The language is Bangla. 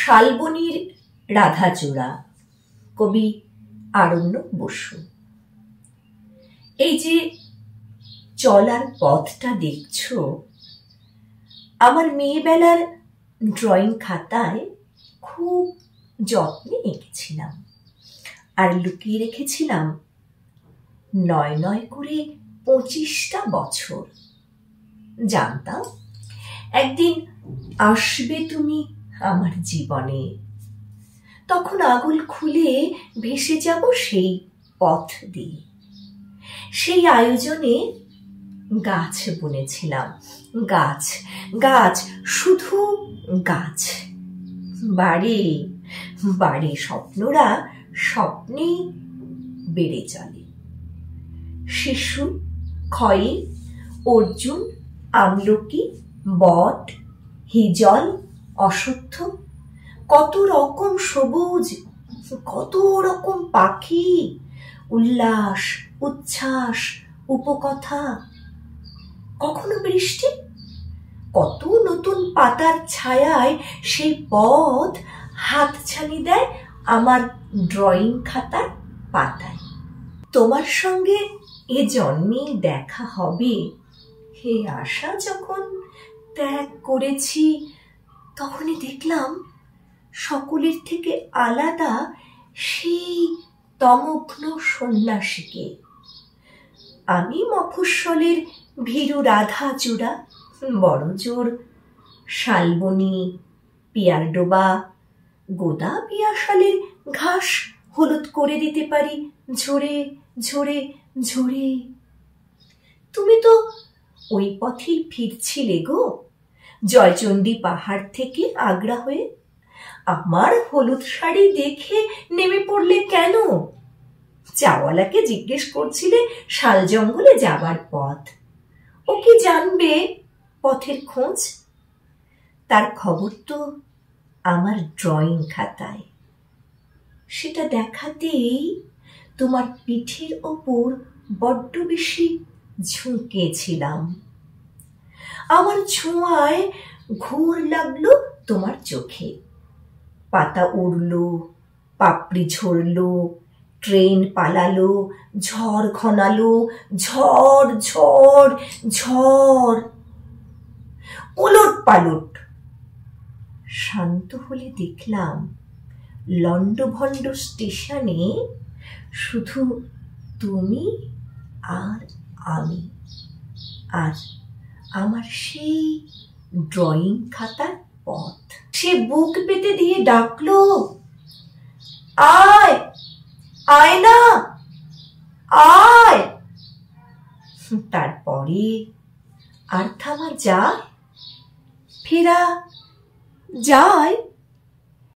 শালবনির রাধাচূড়া, কবি আরণ্যক বসু। এই যে চলার পথটা দেখছো, আমার মেয়েবেলার ড্রয়িং খাতায় খুব যত্নে এঁকেছিলাম আর লুকিয়ে রেখেছিলাম ৯ করে ২৫টা বছর। জানতাম একদিন আসবে তুমি আমার জীবনে, তখন আগুল খুলে ভেসে যাব সেই পথ দিয়ে। সেই আয়োজনে গাছ বুনেছিলাম, গাছ গাছ শুধু গাছ। বাড়ি বাড়ি স্বপ্নরা স্বপ্নেই বেড়ে চলে। শিশু, খয়ে, অর্জুন, আমলকি, বট, হিজল, অশ্বত্থ, কত রকম সবুজ, কত রকম পাখি, উল্লাস, উচ্ছ্বাস, উপকথা। কখনো বৃষ্টি, কত নতুন পাতার ছায়ায় সেই পথ হাতছানি দেয় আমার ড্রয়িং খাতার পাতায়। তোমার সঙ্গে এ জন্মেই দেখা হবে, হে আশা যখন ত্যাগ করেছি, তখনই দেখলাম সকলের থেকে আলাদা সেই তমগ্ন সন্ন্যাসীকে। আমি মফস্বলের ভীরু রাধাচূড়া, বড় জোর শালবনি, পিয়ারডোবা, গোদা পিয়াশালের ঘাস হলুদ করে দিতে পারি ঝরে ঝরে ঝরে। তুমি তো ওই পথেই ফিরছিলে গো, জয়চণ্ডী পাহাড় থেকে আগ্রা হয়ে। আমার হলুদ শাড়ি দেখে নেমে পড়লে কেন? চাওয়ালাকে জিজ্ঞেস করছিলে শাল জঙ্গলে যাবার পথ। ও কি জানবে পথের খোঁজ? তার খবর তো আমার ড্রয়িং খাতায়। সেটা দেখাতেই তোমার পিঠের ওপর বড্ড বেশি ঝুঁকেছিলাম। আমার ছোঁয়ায় ঘোর লাগলো তোমার চোখে। পাতা উড়লো, পাপড়ি ঝরলো, ট্রেন পালালো, ঝড় ঘনালো, ঝড় ঝড় ঝড়, ওলট পালট। শান্ত হলে দেখলাম লন্ডভন্ড স্টেশনে শুধু তুমি আর আমি, আর আমার সেই ড্রয়িং খাতার পথ। সে বুক পেতে দিয়ে ডাকলো, আয় আয় না আয়। তারপরে আর থামা যায়? ফেরা যায়?